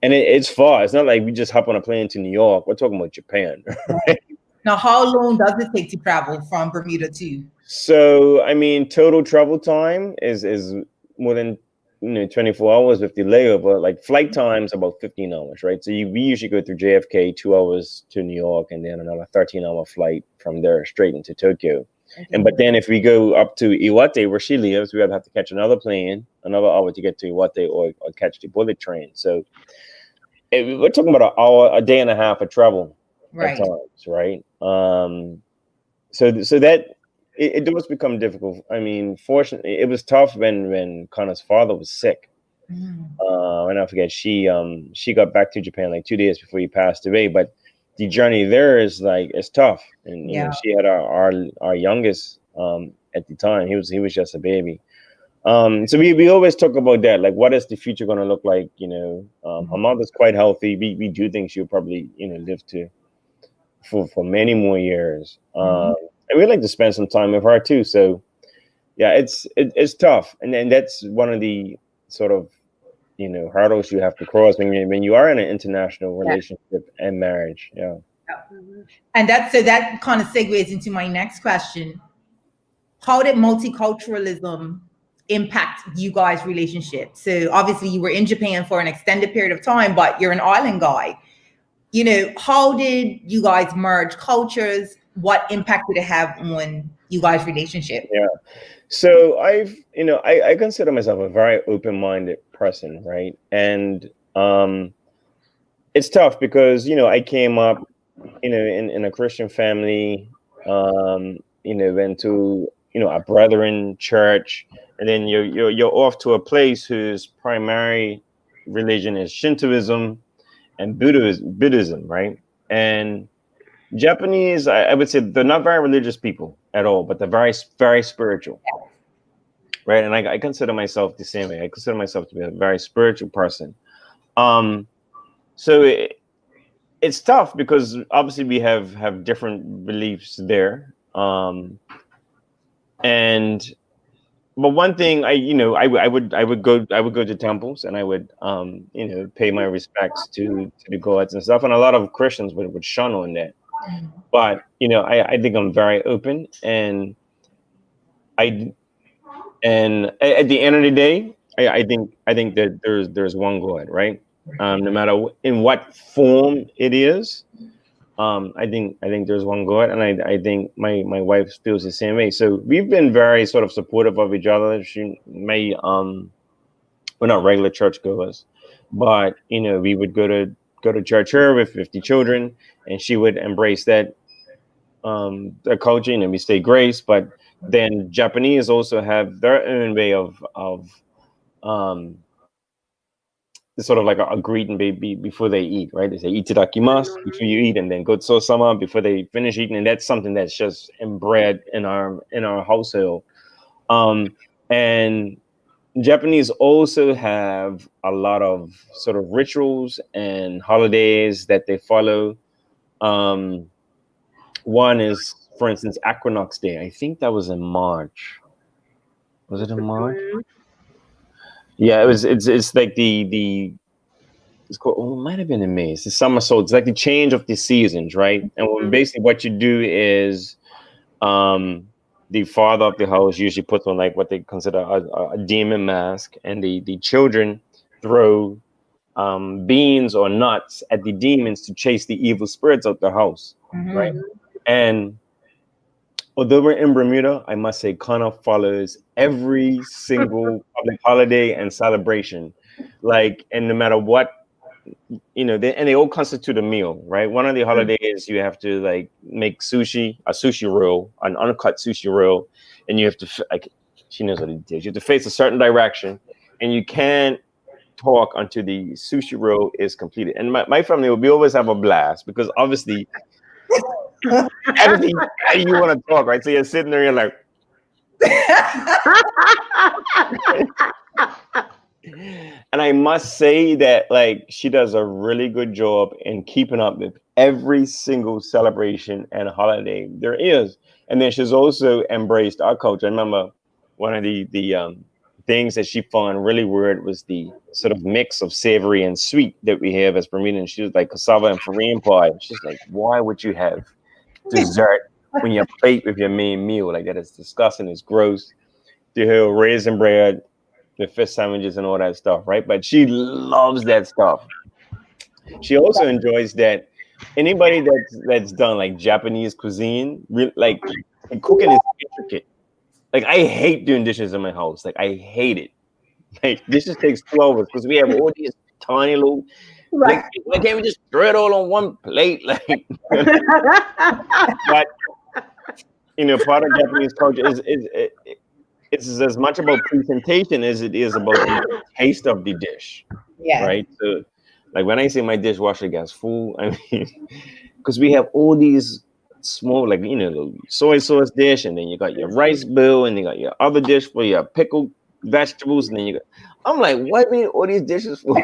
And it's far. It's not like we just hop on a plane to New York. We're talking about Japan. Right? Now, how long does it take to travel from Bermuda to? So, I mean, total travel time is more than 24 hours with the layover. Like flight time's about 15 hours, right? So we usually go through JFK, 2 hours to New York, and then another 13-hour flight from there straight into Tokyo. Okay. But then if we go up to Iwate, where she lives, we would have to catch another plane, another hour to get to Iwate, or catch the bullet train. So we're talking about an hour, a day and a half of travel at times, right? So that it does become difficult. I mean, fortunately, it was tough when Connor's father was sick. And I forget, she got back to Japan like 2 days before he passed away. But the journey there is it's tough. And she had our youngest at the time. He was just a baby. So we always talk about that, like what is the future going to look like? Her mother's quite healthy. We do think she'll probably live for many more years. And we'd like to spend some time with her too. So yeah, it's tough, and then that's one of the sort of hurdles you have to cross when you are in an international relationship and marriage. Yeah. And that kind of segues into my next question. How did multiculturalism impact you guys' relationship? So obviously you were in Japan for an extended period of time, but you're an island guy. How did you guys merge cultures? What impact did it have on you guys' relationship? Yeah. So I consider myself a very open-minded person, right? And it's tough because I came up in a Christian family, went to a brethren church, and then you're off to a place whose primary religion is Shintoism and Buddhism, right? And Japanese, I would say they're not very religious people at all, but they're very, very spiritual, right? And I consider myself the same way. I consider myself to be a very spiritual person. So it's tough because obviously we have different beliefs there. But one thing I would go to temples, and I would pay my respects to the gods and stuff. And a lot of Christians would shun on that. But I think I'm very open, and at the end of the day, I think that there's one God, right? No matter in what form it is, I think there's one God, and I think my wife feels the same way. So we've been very sort of supportive of each other. She may we're not regular churchgoers, but we would go to church here with the children, and she would embrace that culture, and we stay grace. But then Japanese also have their own way of sort of like a greeting before they eat, right? They say itadakimasu before you eat, and then gotsou-sama before they finish eating, and that's something that's just inbred in our household. And Japanese also have a lot of sort of rituals and holidays that they follow. One is, for instance, Equinox Day. I think that was in March. Was it in March? Yeah, it was. It's like the it's called. Oh, it might have been in May. It's the summer solstice. It's like the change of the seasons, right? And basically, what you do is, the father of the house usually puts on like what they consider a demon mask, and the children throw beans or nuts at the demons to chase the evil spirits out the house, right? And Although we're in Bermuda, I must say Connor follows every single public holiday and celebration. Like, and no matter what, they all constitute a meal, right? One of the holidays you have to like make sushi, a sushi roll, an uncut sushi roll, and you have to she knows what it is. You have to face a certain direction, and you can't talk until the sushi roll is completed. And my family we always have a blast because obviously everything you want to talk, right? So you're sitting there, you're like. And I must say that like she does a really good job in keeping up with every single celebration and holiday there is. And then she's also embraced our culture. I remember one of the things that she found really weird was the sort of mix of savory and sweet that we have as Bermudians. She was like cassava and farine pie. She's like, why would you have dessert when you plate with your main meal? Like that is disgusting. It's gross. The whole raisin bread, the fish sandwiches and all that stuff, right? But she loves that stuff. She also enjoys that anybody that's done like Japanese cuisine, like cooking is intricate. Like I hate doing dishes in my house. Like I hate it. Like dishes takes 2 hours because we have all these tiny little. Like, why can't we just throw it all on one plate? Like, but part of Japanese culture is it's as much about presentation as it is about the taste of the dish. Yeah. Right. So, like when I say my dishwasher gets full, I mean, because we have all these small, like the soy sauce dish, and then you got your rice bowl, and you got your other dish for your pickled vegetables, and then you got. I'm like, what do you need all these dishes for?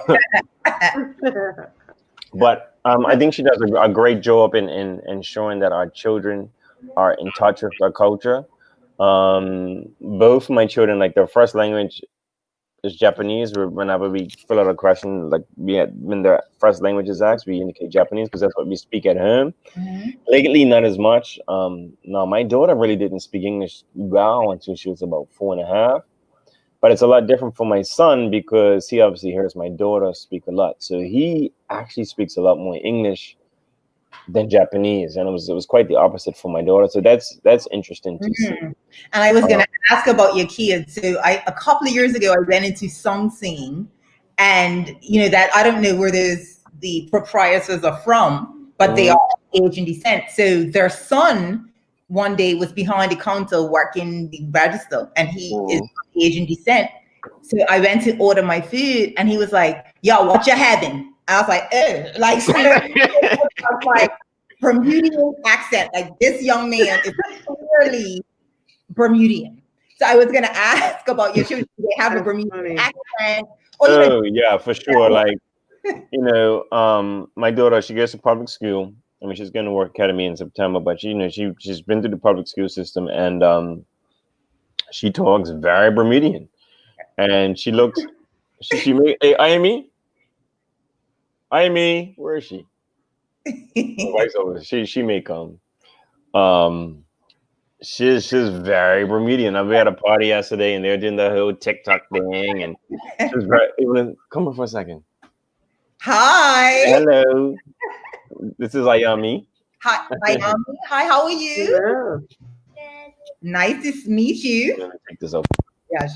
But I think she does a great job in showing that our children are in touch with our culture. Both my children, like their first language is Japanese. Whenever we fill out a question, like when their first language is asked, we indicate Japanese because that's what we speak at home. Mm-hmm. Lately, not as much. No, my daughter really didn't speak English well until she was about 4.5. But it's a lot different for my son because he obviously hears my daughter speak a lot. So he actually speaks a lot more English than Japanese, and it was quite the opposite for my daughter. So that's interesting to see. And I was going to ask about your kids. So a couple of years ago, I went into song singing, and that I don't know where the proprietors are from, but they are Asian descent. So their son one day was behind the counter working the register, and he is Asian descent. So I went to order my food, and he was like, "Yo, what you having?" I was like, "Oh," like, so I was like Bermudian accent. Like this young man is clearly Bermudian. So I was gonna ask about your children. Do they have a Bermudian accent? Yeah, for sure. Like, my daughter, she goes to public school. I mean, she's going to work academy in September, but she's been through the public school system, and she talks very Bermudian, and she looks. She made. Hey, Amy, where is she? My wife's over. She may come. She's very Bermudian. We had a party yesterday, and they were doing the whole TikTok thing, and she's very. Come on for a second. Hi. Hello. This is Ayami. Hi, Ayami. Hi, how are you? Good. Nice to meet you. I'm gonna take this up. Yeah,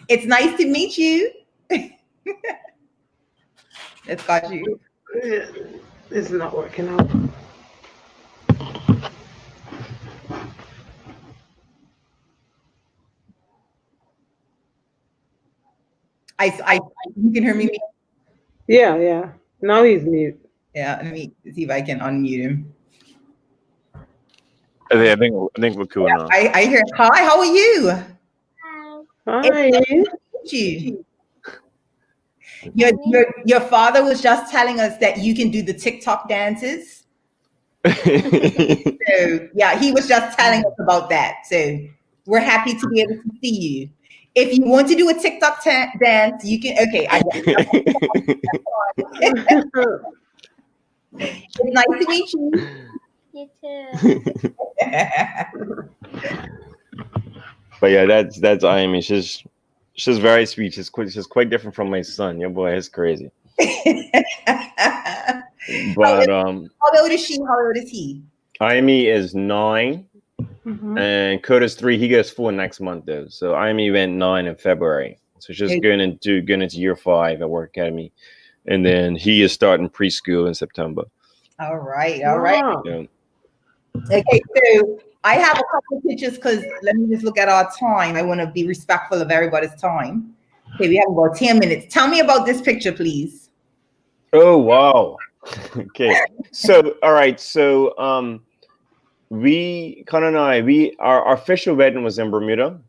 it's nice to meet you. It's got you. It's not working out. You can hear me? Yeah. Now he's mute. Yeah, let me see if I can unmute him. I think we're cool now. I hear. Hi, how are you? Hi. You. Your father was just telling us that you can do the TikTok dances. So yeah, he was just telling us about that. So we're happy to be able to see you. If you want to do a TikTok dance, you can. Okay, it's nice to meet you. You too. But yeah, that's Amy. She's very sweet. She's quite different from my son. Your boy is crazy. But how old is she? How old is he? Amy is 9, And Curtis 3, he gets 4 next month though. So I'm event 9 in February. So just going into year 5 at Work Academy, and then he is starting preschool in September. All right. Yeah. Okay, so I have a couple of pictures because let me just look at our time. I want to be respectful of everybody's time. Okay, we have about 10 minutes. Tell me about this picture, please. Oh wow. Okay. So all right. So Connor and I, our official wedding was in Bermuda,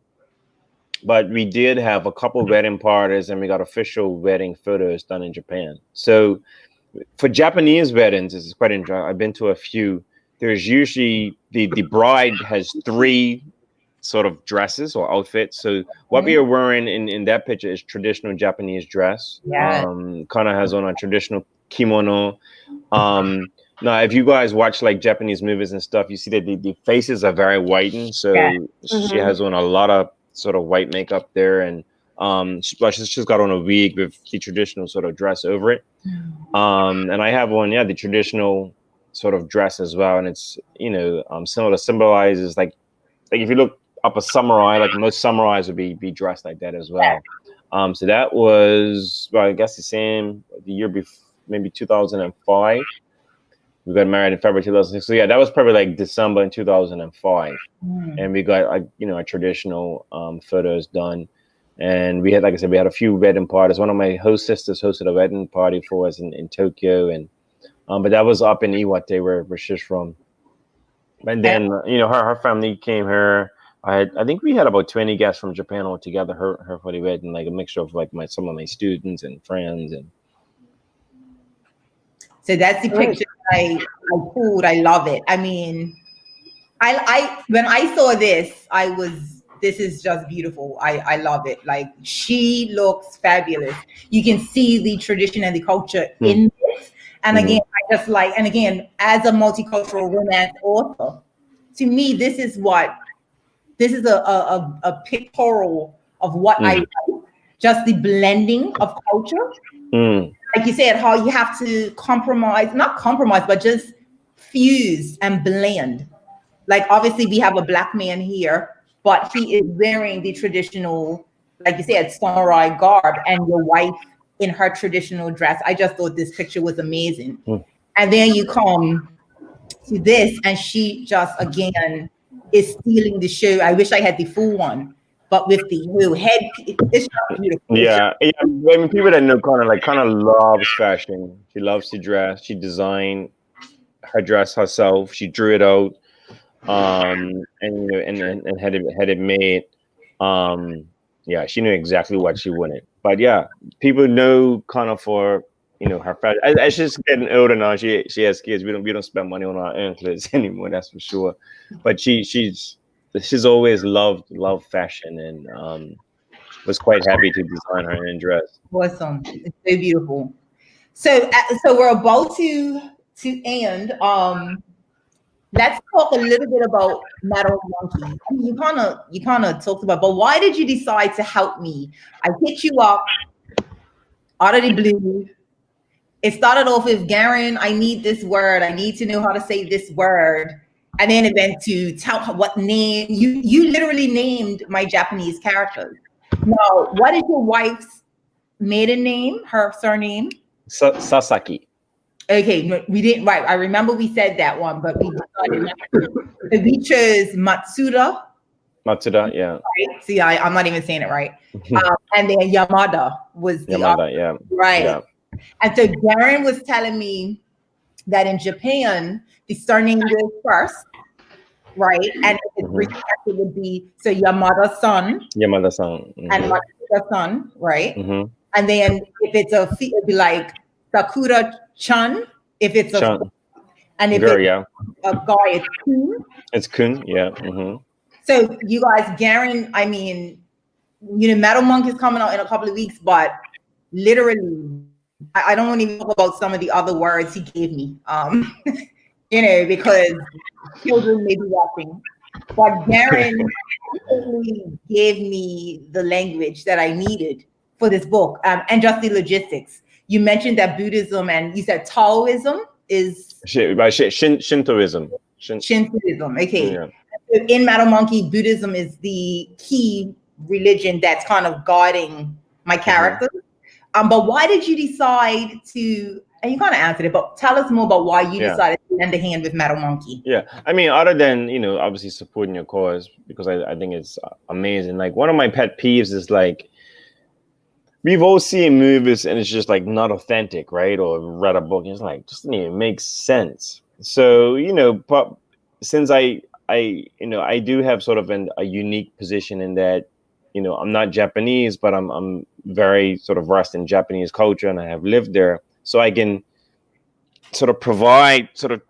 but we did have a couple wedding parties and we got official wedding photos done in Japan. So for Japanese weddings, this is quite interesting. I've been to a few. There's usually the bride has 3 sort of dresses or outfits. So what we are wearing in that picture is traditional Japanese dress. Yeah. Kana has on a traditional kimono. Now, if you guys watch like Japanese movies and stuff, you see that the faces are very whitened. So she has on a lot of sort of white makeup there, and she's got on a wig with the traditional sort of dress over it. And I have on the traditional sort of dress as well, and it's similar, symbolizes like if you look up a samurai, like most samurais would be dressed like that as well. So that was, well, I guess the year before, maybe 2005. We got married in February 2006. So yeah, that was probably like December in 2005, and we got our traditional photos done. And we had, like I said, we had a few wedding parties. One of my host sisters hosted a wedding party for us in Tokyo, and but that was up in Iwate where she's from. And then her family came here. I think we had about 20 guests from Japan all together. Her for the wedding, like a mixture of like some of my students and friends. And so that's the picture I pulled. I love it. I mean, I when I saw this, this is just beautiful. I love it. Like, she looks fabulous. You can see the tradition and the culture in this. And again, I just like, and again, as a multicultural romance author, to me, this is a pictorial of what I like. Just the blending of culture. Like you said, how you have to not compromise, but just fuse and blend. Like, obviously we have a Black man here, but he is wearing the traditional, like you said, samurai garb, and your wife in her traditional dress. I just thought this picture was amazing. And then you come to this, and she just, again, is stealing the show. I wish I had the full one, but with the new head, it's just beautiful. Yeah. I mean, people that know Connor loves fashion. She loves to dress. She designed her dress herself. She drew it out, and had it made. She knew exactly what she wanted. But yeah, people know Connor for her fashion. As she's getting older now, she has kids. We don't spend money on our own clothes anymore. That's for sure. But she's always loved fashion, and was quite happy to design her own dress. Awesome. It's so beautiful. So we're about to end. Let's talk a little bit about Metal Monkey. I mean, you kind of talked about, but why did you decide to help me? I hit you up out of the blue. It started off with, Garen, I need this word. I need to know how to say this word. And then it went to tell her what name. You literally named my Japanese characters. Now, what is your wife's maiden name, her surname? Sasaki. Okay, no, we didn't. Right, I remember we said that one, but we decided not to. So we chose Matsuda. Matsuda, yeah. Right? See, I'm not even saying it right. And then Yamada was the Yamada, yeah. Right. Yeah. And so Garen was telling me that in Japan, the surname goes first, right? And it would be, so Yamada-san. Yamada-san. And Matsuda-san, right? And then if it's a feat, it'd be like Sakura-chan. If it's a and if girl, it's a guy, it's Kun. It's Kun, yeah. So you guys, Garen, I mean, Metal Monk is coming out in a couple of weeks, but literally, I don't want to talk about some of the other words he gave me, because children may be watching. But Garen really gave me the language that I needed for this book, and just the logistics. You mentioned that Buddhism, and you said Taoism is Shintoism. Shintoism, okay. Yeah. in Madam Monkey, Buddhism is the key religion that's kind of guiding my character. But why did you decide to, and you kind of answered it, but tell us more about why you decided to lend a hand with Madam Monkey. Yeah, I mean, other than, obviously supporting your cause, because I think it's amazing. Like, one of my pet peeves is like, we've all seen movies and it's just like not authentic, right? Or read a book and it's like, just doesn't even make sense. So, but since I do have sort of a unique position in that, I'm not Japanese, but I'm very sort of versed in Japanese culture and I have lived there. So I can sort of provide sort of,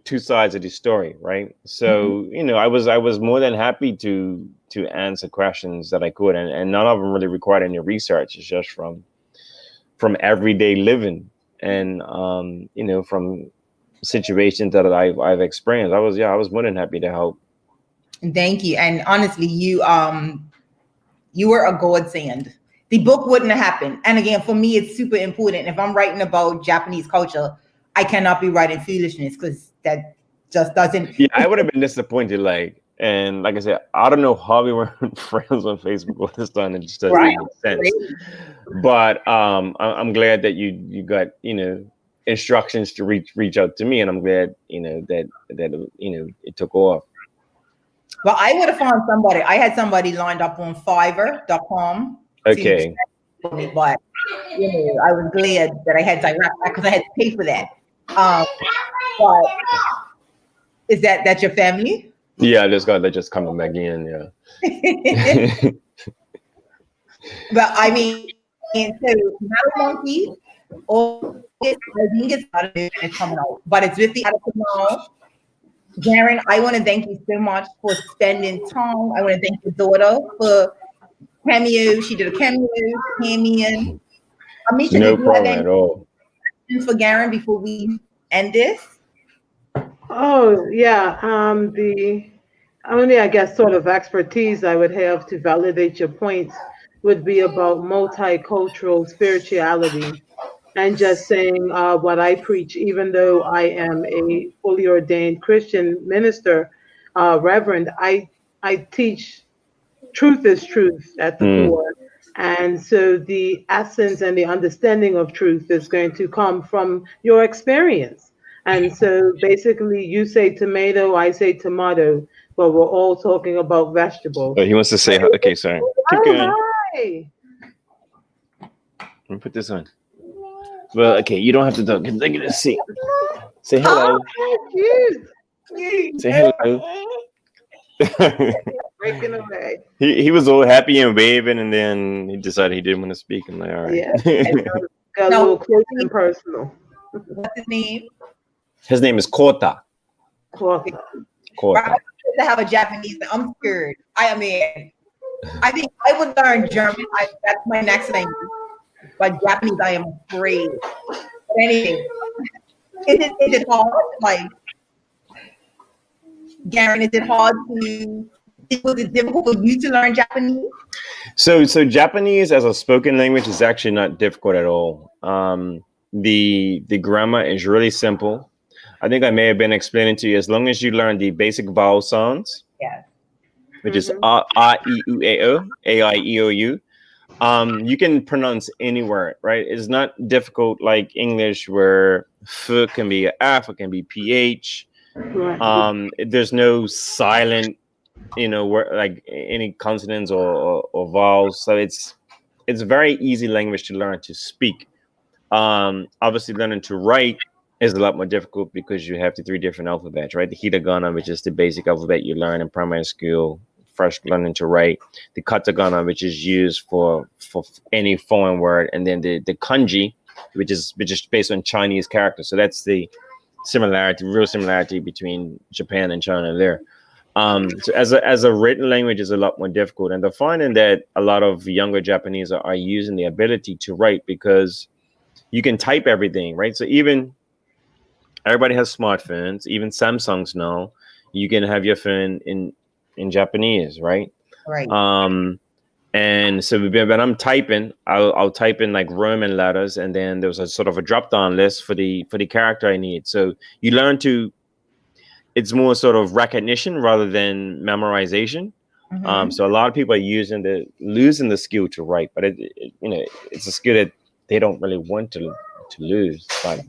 two sides of the story, right? So, I was more than happy to answer questions that I could, and none of them really required any research. It's just from everyday living and, from situations that I've experienced. I was more than happy to help. Thank you. And honestly, you were a godsend. The book wouldn't have happened. And again, for me, it's super important. If I'm writing about Japanese culture, I cannot be writing foolishness because that just doesn't. Yeah, I would have been disappointed. Like I said, I don't know how we weren't friends on Facebook all this time. It just doesn't make sense. But I'm glad that you got instructions to reach out to me, and I'm glad that it took off. Well, I would have found somebody. I had somebody lined up on Fiverr.com. Okay. But I was glad that I had direct because I had to pay for that. But is that your family? Yeah, they're just coming back in. Yeah. But I mean, and so Madam Monkey, I think it's coming out, but it's with the now. Garen, I want to thank you so much for spending time. I want to thank your daughter for cameo. She did a cameo, came in. Amisha, no problem at all. For Garen before we end this? Oh yeah, the only I guess sort of expertise I would have to validate your points would be about multicultural spirituality, and just saying what I preach, even though I am a fully ordained Christian minister, reverend, I teach truth is truth at the core. And so the essence and the understanding of truth is going to come from your experience. And so basically you say tomato, I say tomato, but we're all talking about vegetables. Oh, he wants to say, okay, sorry. Keep going. Hi. Let me put this on. Well, okay, you don't have to talk. They're gonna see. Say hello. Oh, cute. Say hello. Breaking away. He was all happy and waving, and then he decided he didn't want to speak. I'm like, all right. Yeah. Got a little close and personal. What's his name? His name is Kota. Kota. Kota. To have a Japanese, I'm scared. I mean, I think I would learn German. That's my next language. But Japanese, I am afraid. But anyway, is it hard? Like, Garen, is it hard to? Was it difficult for you to learn Japanese? So Japanese as a spoken language is actually not difficult at all. The grammar is really simple. I think I may have been explaining to you, as long as you learn the basic vowel sounds, which is a, I, I, U, A, O, A, I, E, O, U. You can pronounce any word, right? It's not difficult like English where f can be a f, it can be ph. There's no silent, word, like any consonants or vowels. So it's a very easy language to learn to speak. Obviously, learning to write is a lot more difficult because you have the 3 different alphabets, right? The hiragana, which is the basic alphabet you learn in primary school, first learning to write. The katakana, which is used for any foreign word, and then the kanji, which is based on Chinese characters. So that's the real similarity between Japan and China there. So as a written language is a lot more difficult, and they're finding that a lot of younger Japanese are using the ability to write because you can type everything, right? So even everybody has smartphones, even Samsungs now, you can have your phone in Japanese, right? Right. And so when I'm typing, I'll type in like Roman letters, and then there's a sort of a drop-down list for the character I need. So you learn to it's more sort of recognition rather than memorization. So a lot of people are losing the skill to write, but it's a skill that they don't really want to lose. But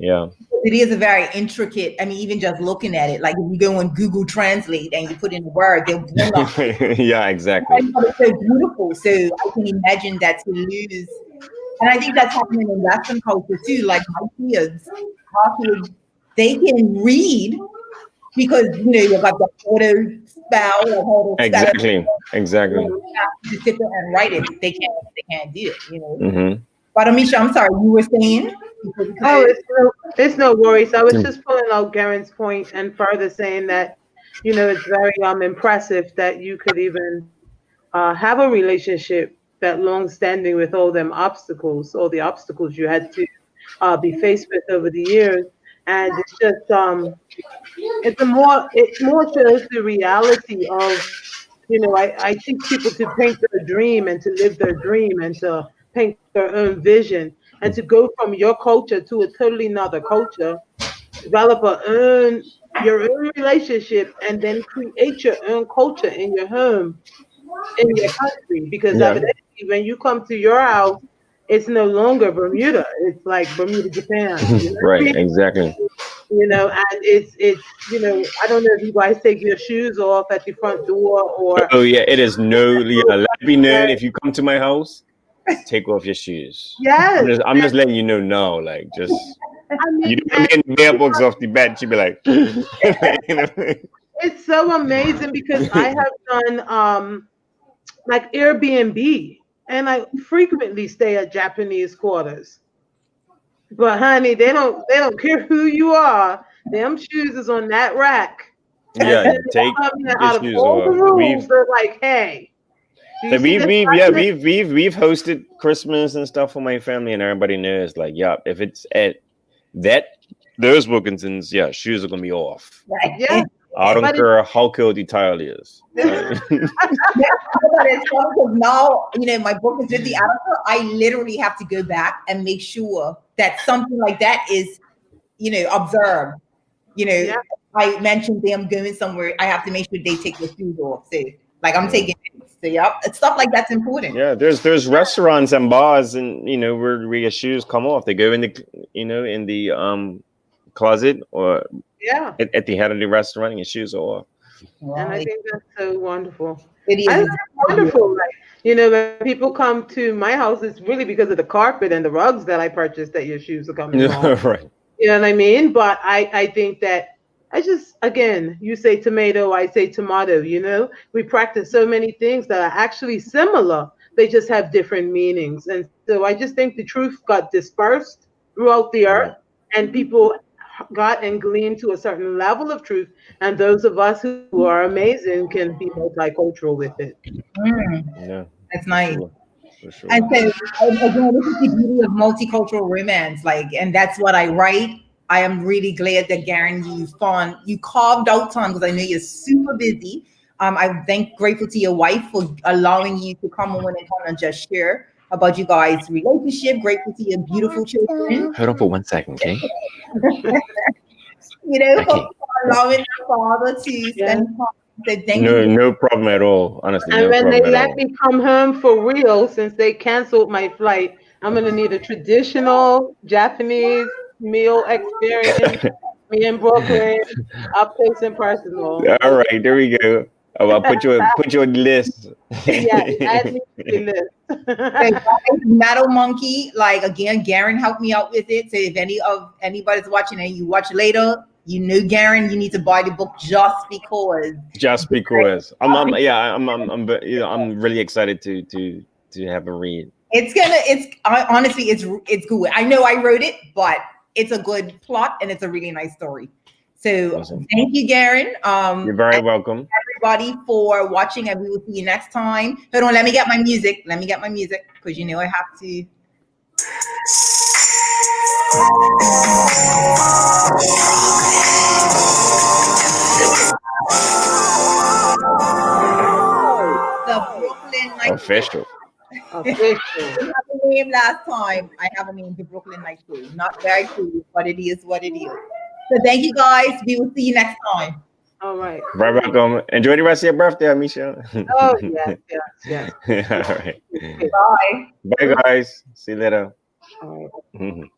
yeah, it is a very intricate. I mean, even just looking at it, like if you go on Google Translate and you put in a word, they'll bring up. yeah, exactly. It's so beautiful. So I can imagine that to lose, and I think that's happening in Western culture too. Like my kids, they can read because you got the auto spell. Exactly. You have to sit there and write it. They can't do it. But Amisha, I'm sorry, you were saying. Oh, it's no worries. I was just pulling out Garen's point and further saying that, it's very impressive that you could even have a relationship that long-standing with all the obstacles you had to be faced with over the years, and it's just it more shows the reality of, I teach people to paint their dream and to live their dream and to paint their own vision and to go from your culture to a totally another culture, develop your own relationship, and then create your own culture in your home, in your country. Because evidently, when you come to your house, it's no longer Bermuda. It's like Bermuda, Japan. Right, exactly. And it's I don't know if you guys take your shoes off at the front door or. Oh yeah, it is let me know if you come to my house. Take off your shoes. Yes. I'm just letting you know now, like just you don't get mailbox off the bat, you'd be like It's so amazing because I have done like Airbnb and I frequently stay at Japanese quarters. But honey, they don't care who you are. Them shoes is on that rack. Yeah, take your shoes off. They're like, hey. So we've hosted Christmas and stuff for my family, and everybody knows, like, if it's at those Wilkinsons, shoes are gonna be off. Right. Yeah. I don't care how cold the tile is. Because now, my book is with the editor. I literally have to go back and make sure that something like that is, observed. I mentioned them going somewhere. I have to make sure they take their shoes off. So, like, I'm taking it. So, stuff like that's important. Yeah, there's restaurants and bars, and where your shoes come off. They go in the in the closet or at the head of the restaurant, and your shoes are off. And I think that's so wonderful. It is. I think it's wonderful. Like, when people come to my house, it's really because of the carpet and the rugs that I purchased that your shoes are coming off. Right. You know what I mean? But I think that again, you say tomato, I say tomato, we practice so many things that are actually similar. They just have different meanings. And so I just think the truth got dispersed throughout the earth and people got and gleaned to a certain level of truth. And those of us who are amazing can be multicultural with it. Yeah. That's nice. For sure. And so, again, this is the beauty of multicultural romance. And that's what I write. I am really glad that Garen, you carved out time because I know you're super busy. I'm grateful to your wife for allowing you to come on and just share about you guys' relationship. Grateful to your beautiful children. Hold on for 1 second, okay? For allowing your father to spend time. So thank you. No problem at all. Honestly, and when they let me come home for real, since they canceled my flight, I'm gonna need a traditional Japanese meal experience. Me in Brooklyn, up close and personal. All right, there we go. Oh, I'll put you on the list. Yeah, add me to the list. Metal Monkey, again, Garen helped me out with it. So if anybody's watching and you watch later, Garen, you need to buy the book just because. Just because. I'm really excited to have a read. Honestly, it's good. I know I wrote it, but it's a good plot and it's a really nice story. So awesome. Thank you, Garen. You're very welcome. Everybody for watching, and we will see you next time. Hold on, let me get my music. Because I have to. The Brooklyn Night Official. I have a name last time. I have a name, the Brooklyn Night Show. Not very cool, but it is what it is. So thank you guys. We will see you next time. All right. Very welcome. Enjoy the rest of your birthday, Amisha. Oh, yes. All right. Bye. Bye, guys. See you later. All right.